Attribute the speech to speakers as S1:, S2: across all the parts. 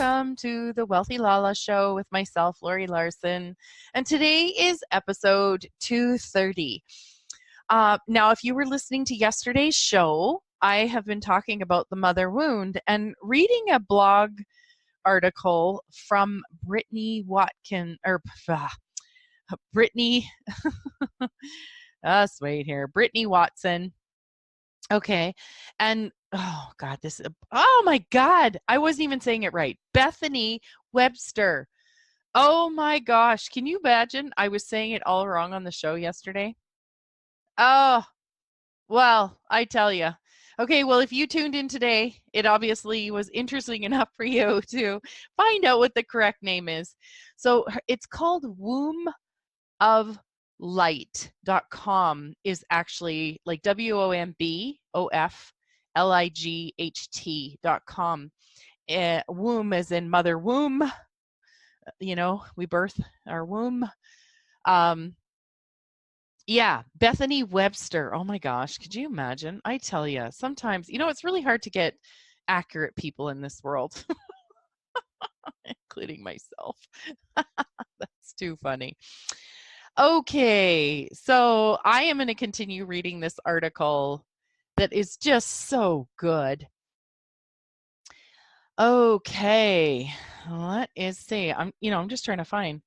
S1: welcome to the Wealthy LaLa show with myself, Laurie Laursen. And today is episode 230. Now, if you were listening to yesterday's show, I have been talking about the mother wound and reading a blog article from Bethany Watson. Okay. And oh God, oh my God, I wasn't even saying it right. Bethany Webster. Oh my gosh. Can you imagine? I was saying it all wrong on the show yesterday. Oh, well, I tell you. Okay, well, if you tuned in today, it obviously was interesting enough for you to find out what the correct name is. So it's called womboflight.com is actually like WOMBOFLIGHT.com. Womb as in mother womb. You know, we birth our womb. Yeah, Bethany Webster. Oh my gosh, could you imagine? I tell you, sometimes, it's really hard to get accurate people in this world, including myself. That's too funny. Okay, so I am going to continue reading this article that is just so good. Okay, let us see. I'm just trying to find.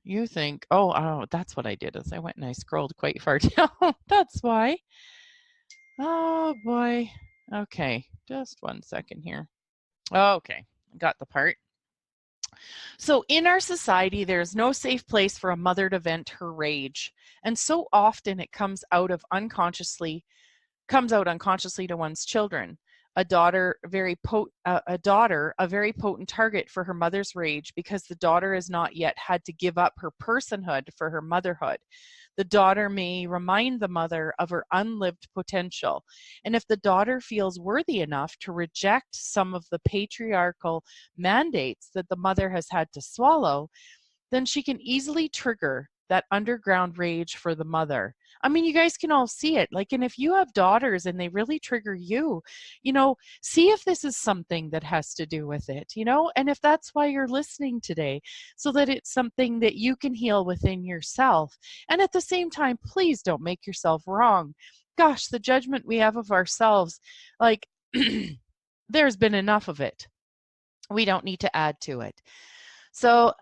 S1: You think, oh, that's what I did is I went and I scrolled quite far down. That's why. Oh boy. Okay, just 1 second here. Okay, got the part. So in our society, there's no safe place for a mother to vent her rage. And so often it comes out unconsciously to one's children. A daughter, a very potent target for her mother's rage because the daughter has not yet had to give up her personhood for her motherhood. The daughter may remind the mother of her unlived potential. And if the daughter feels worthy enough to reject some of the patriarchal mandates that the mother has had to swallow, then she can easily trigger that underground rage for the mother. I mean, you guys can all see it. And if you have daughters and they really trigger you, see if this is something that has to do with it, and if that's why you're listening today, so that it's something that you can heal within yourself. And at the same time, please don't make yourself wrong. Gosh, the judgment we have of ourselves, there's been enough of it. We don't need to add to it. So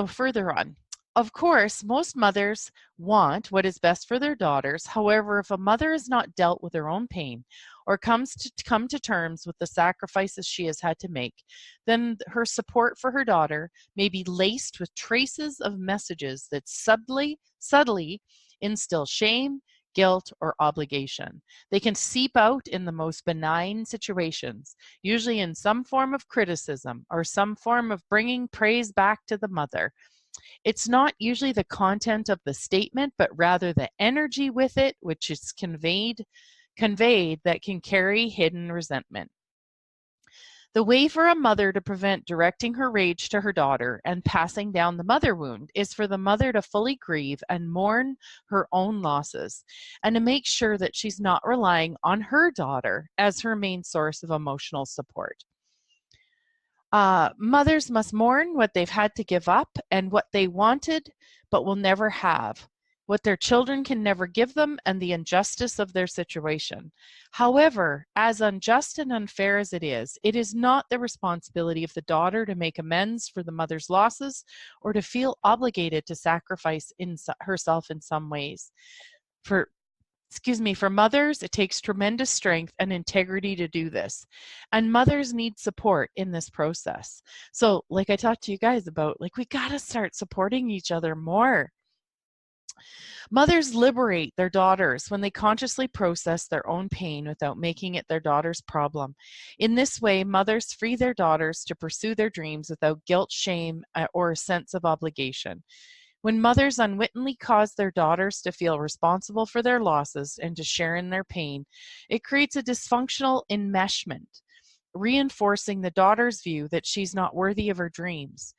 S1: further on. Of course, most mothers want what is best for their daughters. However, if a mother has not dealt with her own pain or come to terms with the sacrifices she has had to make, then her support for her daughter may be laced with traces of messages that subtly instill shame, guilt, or obligation. They can seep out in the most benign situations, usually in some form of criticism or some form of bringing praise back to the mother. It's not usually the content of the statement, but rather the energy with it, which is conveyed that can carry hidden resentment. The way for a mother to prevent directing her rage to her daughter and passing down the mother wound is for the mother to fully grieve and mourn her own losses, and to make sure that she's not relying on her daughter as her main source of emotional support. Mothers must mourn what they've had to give up and what they wanted but will never have, what their children can never give them, and the injustice of their situation. However, as unjust and unfair as it is not the responsibility of the daughter to make amends for the mother's losses or to feel obligated to sacrifice herself in some ways. For mothers, it takes tremendous strength and integrity to do this. And mothers need support in this process. So like I talked to you guys about, we got to start supporting each other more. Mothers liberate their daughters when they consciously process their own pain without making it their daughter's problem. In this way, mothers free their daughters to pursue their dreams without guilt, shame, or a sense of obligation. When mothers unwittingly cause their daughters to feel responsible for their losses and to share in their pain, it creates a dysfunctional enmeshment, reinforcing the daughter's view that she's not worthy of her dreams.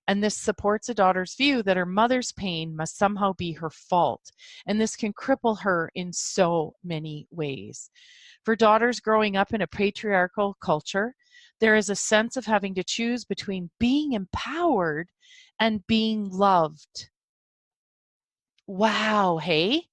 S1: And this supports a daughter's view that her mother's pain must somehow be her fault. And this can cripple her in so many ways. For daughters growing up in a patriarchal culture, there is a sense of having to choose between being empowered and being loved. Wow, hey?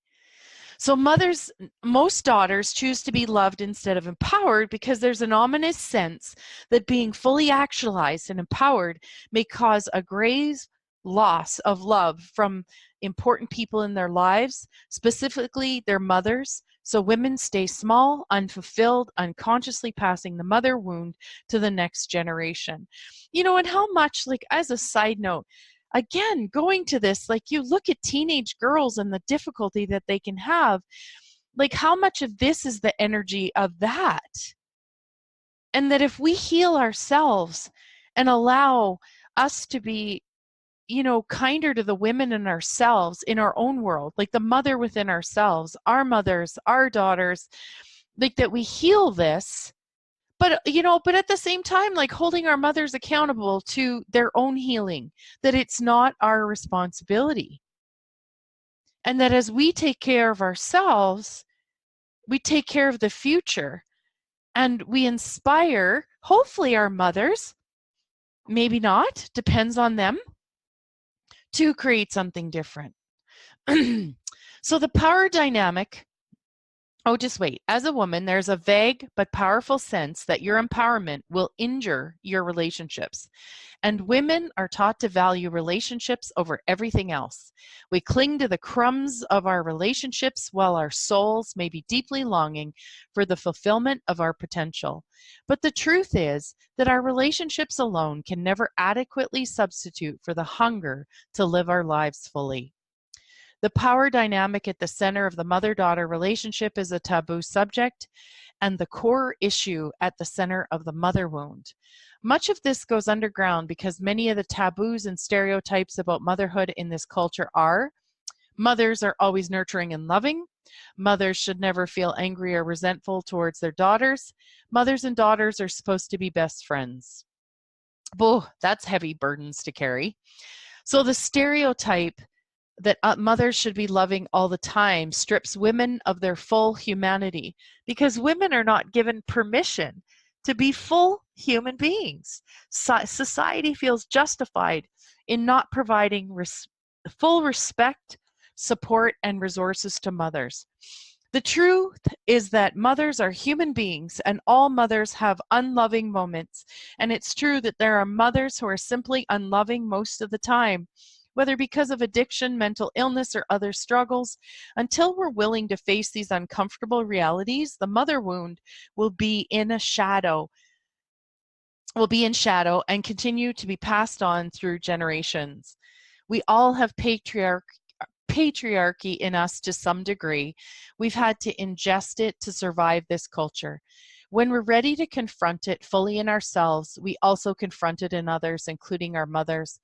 S1: So most daughters choose to be loved instead of empowered because there's an ominous sense that being fully actualized and empowered may cause a grave loss of love from important people in their lives, specifically their mothers. So women stay small, unfulfilled, unconsciously passing the mother wound to the next generation. And how much, like, as a side note, again, going to this, like, you look at teenage girls and the difficulty that they can have, like, how much of this is the energy of that? And that if we heal ourselves and allow us to be, kinder to the women in ourselves, in our own world, like the mother within ourselves, our mothers, our daughters, like, that we heal this, but at the same time, like, holding our mothers accountable to their own healing, that it's not our responsibility. And that as we take care of ourselves, we take care of the future, and we inspire, hopefully, our mothers, maybe not, depends on them, to create something different. So the power dynamic. Oh, just wait. As a woman, there's a vague but powerful sense that your empowerment will injure your relationships. And women are taught to value relationships over everything else. We cling to the crumbs of our relationships while our souls may be deeply longing for the fulfillment of our potential. But the truth is that our relationships alone can never adequately substitute for the hunger to live our lives fully. The power dynamic at the center of the mother-daughter relationship is a taboo subject and the core issue at the center of the mother wound. Much of this goes underground because many of the taboos and stereotypes about motherhood in this culture are: mothers are always nurturing and loving, mothers should never feel angry or resentful towards their daughters, mothers and daughters are supposed to be best friends. Oh, that's heavy burdens to carry. So the stereotype that mothers should be loving all the time strips women of their full humanity, because women are not given permission to be full human beings. Society feels justified in not providing full respect, support, and resources to mothers. The truth is that mothers are human beings and all mothers have unloving moments. And it's true that there are mothers who are simply unloving most of the time, whether because of addiction, mental illness, or other struggles. Until we're willing to face these uncomfortable realities, the mother wound will be in shadow and continue to be passed on through generations. We all have patriarchy in us to some degree. We've had to ingest it to survive this culture. When we're ready to confront it fully in ourselves, we also confront it in others, including our mothers.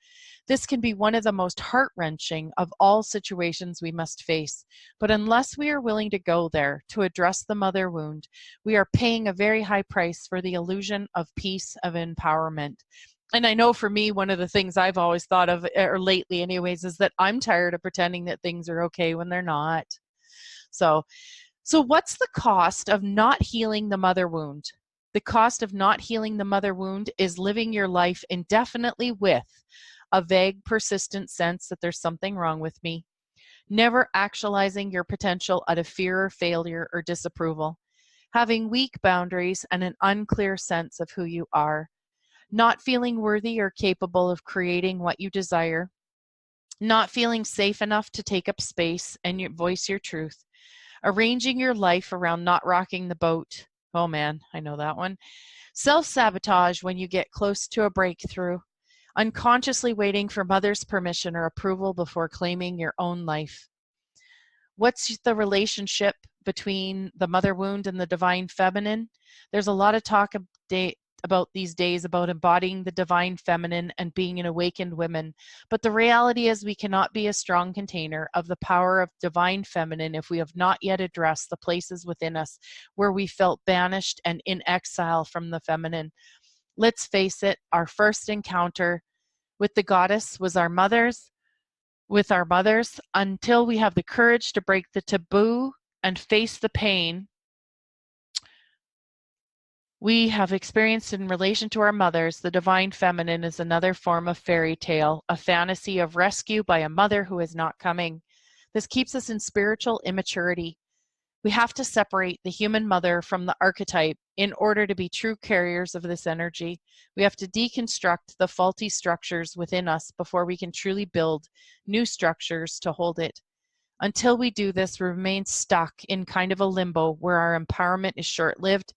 S1: This can be one of the most heart-wrenching of all situations we must face. But unless we are willing to go there to address the mother wound, we are paying a very high price for the illusion of peace, of empowerment. And I know for me, one of the things I've always thought of, or lately anyways, is that I'm tired of pretending that things are okay when they're not. So what's the cost of not healing the mother wound? The cost of not healing the mother wound is living your life indefinitely with a vague, persistent sense that there's something wrong with me, never actualizing your potential out of fear or failure or disapproval, having weak boundaries and an unclear sense of who you are, not feeling worthy or capable of creating what you desire, not feeling safe enough to take up space and voice your truth, arranging your life around not rocking the boat. Oh man, I know that one. Self-sabotage when you get close to a breakthrough, unconsciously waiting for mother's permission or approval before claiming your own life. What's the relationship between the mother wound and the divine feminine? There's a lot of talk about these days about embodying the divine feminine and being an awakened woman. But the reality is we cannot be a strong container of the power of divine feminine if we have not yet addressed the places within us where we felt banished and in exile from the feminine. Let's face it, our first encounter with the goddess was our mothers, with our mothers, until we have the courage to break the taboo and face the pain we have experienced in relation to our mothers. The divine feminine is another form of fairy tale, a fantasy of rescue by a mother who is not coming. This keeps us in spiritual immaturity. We have to separate the human mother from the archetype in order to be true carriers of this energy. We have to deconstruct the faulty structures within us before we can truly build new structures to hold it. Until we do this, we remain stuck in kind of a limbo where our empowerment is short-lived,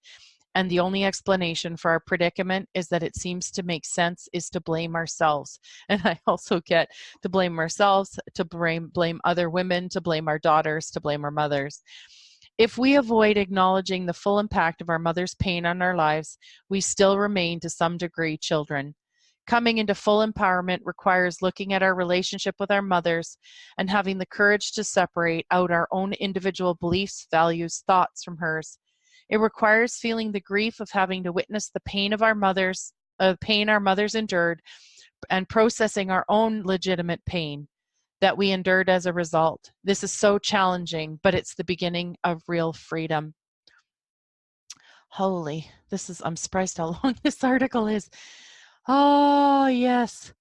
S1: and the only explanation for our predicament is that it seems to make sense is to blame ourselves. And I also get to blame ourselves, to blame other women, to blame our daughters, to blame our mothers. If we avoid acknowledging the full impact of our mother's pain on our lives, we still remain to some degree children. Coming into full empowerment requires looking at our relationship with our mothers and having the courage to separate out our own individual beliefs, values, thoughts from hers. It requires feeling the grief of having to witness the pain of our mothers, pain our mothers endured, and processing our own legitimate pain that we endured as a result. This is so challenging, but it's the beginning of real freedom. Holy, I'm surprised how long this article is. Oh, yes.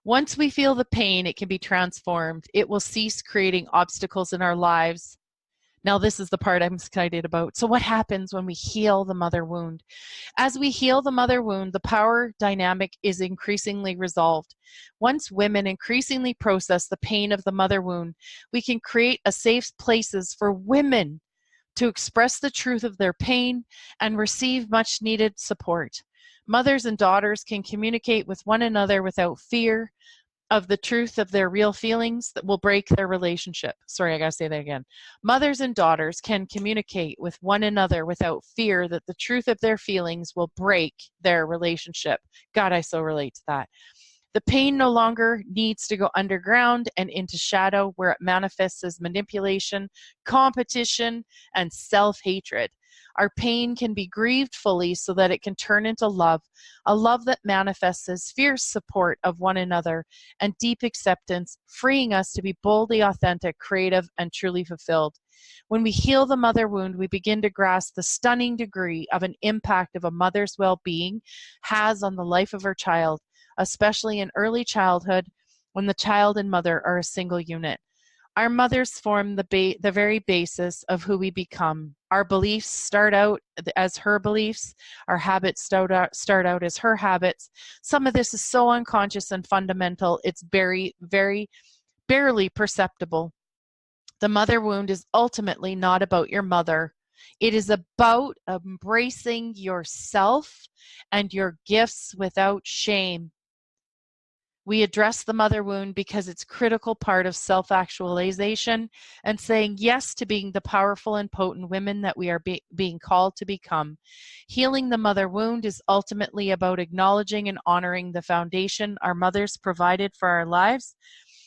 S1: Once we feel the pain, it can be transformed. It will cease creating obstacles in our lives. Now, this is the part I'm excited about. So what happens when we heal the mother wound? As we heal the mother wound, the power dynamic is increasingly resolved. Once women increasingly process the pain of the mother wound, we can create a safe places for women to express the truth of their pain and receive much needed support. Mothers and daughters can communicate with one another without fear of the truth of their real feelings that will break their relationship. Sorry, I gotta say that again. Mothers and daughters can communicate with one another without fear that the truth of their feelings will break their relationship. God, I so relate to that. The pain no longer needs to go underground and into shadow where it manifests as manipulation, competition, and self-hatred. Our pain can be grieved fully so that it can turn into love, a love that manifests as fierce support of one another and deep acceptance, freeing us to be boldly authentic, creative, and truly fulfilled. When we heal the mother wound, we begin to grasp the stunning degree of an impact of a mother's well-being has on the life of her child, especially in early childhood when the child and mother are a single unit. Our mothers form the very basis of who we become. Our beliefs start out as her beliefs. Our habits start out as her habits. Some of this is so unconscious and fundamental, it's very, very barely perceptible. The mother wound is ultimately not about your mother. It is about embracing yourself and your gifts without shame. We address the mother wound because it's a critical part of self-actualization and saying yes to being the powerful and potent women that we are being called to become. Healing the mother wound is ultimately about acknowledging and honoring the foundation our mothers provided for our lives,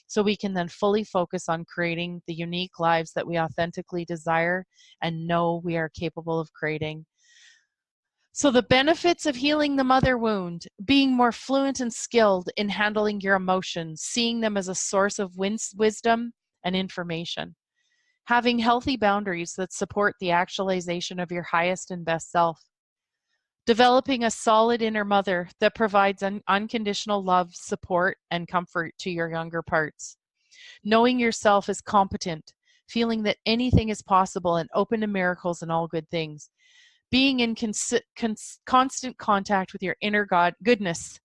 S1: so we can then fully focus on creating the unique lives that we authentically desire and know we are capable of creating. So the benefits of healing the mother wound: being more fluent and skilled in handling your emotions, seeing them as a source of wisdom and information. Having healthy boundaries that support the actualization of your highest and best self. Developing a solid inner mother that provides unconditional love, support, and comfort to your younger parts. Knowing yourself as competent, feeling that anything is possible and open to miracles and all good things. Being in constant contact with your inner goodness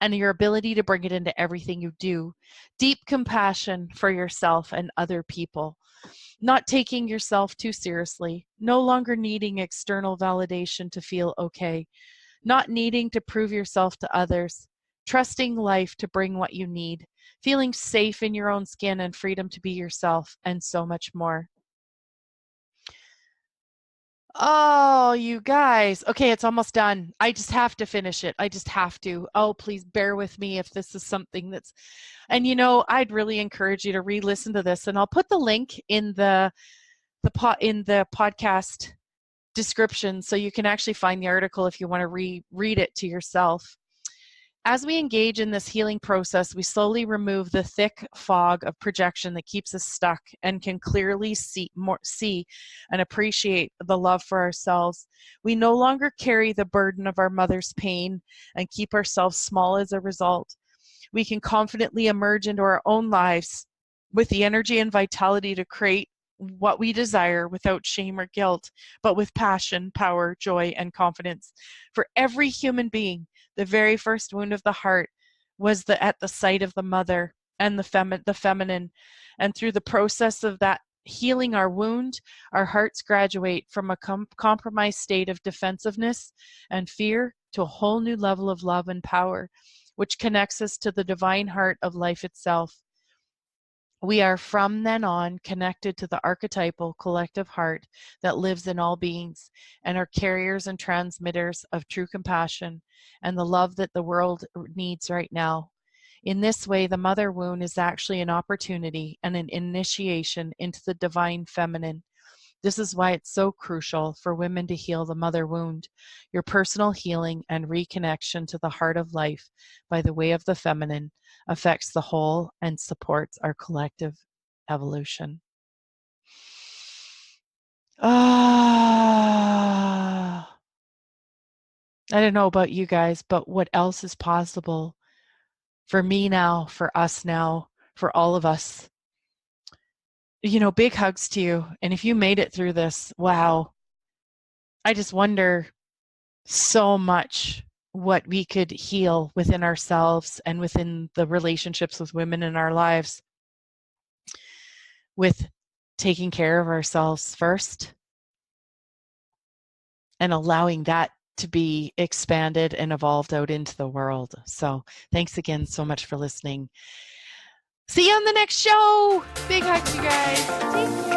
S1: and your ability to bring it into everything you do. Deep compassion for yourself and other people. Not taking yourself too seriously. No longer needing external validation to feel okay. Not needing to prove yourself to others. Trusting life to bring what you need. Feeling safe in your own skin and freedom to be yourself, and so much more. Oh, you guys. Okay, it's almost done. I just have to finish it. I just have to. Oh, please bear with me if this is something that's, and I'd really encourage you to re-listen to this, and I'll put the link in the podcast description so you can actually find the article if you want to read it to yourself. As we engage in this healing process, we slowly remove the thick fog of projection that keeps us stuck and can clearly see and appreciate the love for ourselves. We no longer carry the burden of our mother's pain and keep ourselves small as a result. We can confidently emerge into our own lives with the energy and vitality to create what we desire without shame or guilt, but with passion, power, joy, and confidence. For every human being, the very first wound of the heart was at the sight of the mother and the feminine. And through the process of that healing our wound, our hearts graduate from a compromised state of defensiveness and fear to a whole new level of love and power, which connects us to the divine heart of life itself. We are from then on connected to the archetypal collective heart that lives in all beings and are carriers and transmitters of true compassion and the love that the world needs right now. In this way, the mother wound is actually an opportunity and an initiation into the divine feminine. This is why it's so crucial for women to heal the mother wound. Your personal healing and reconnection to the heart of life by the way of the feminine affects the whole and supports our collective evolution. I don't know about you guys, but what else is possible for me now, for us now, for all of us? Big hugs to you. And if you made it through this, wow. I just wonder so much what we could heal within ourselves and within the relationships with women in our lives with taking care of ourselves first and allowing that to be expanded and evolved out into the world. So thanks again so much for listening. See you on the next show. Big hugs, you guys. Take care.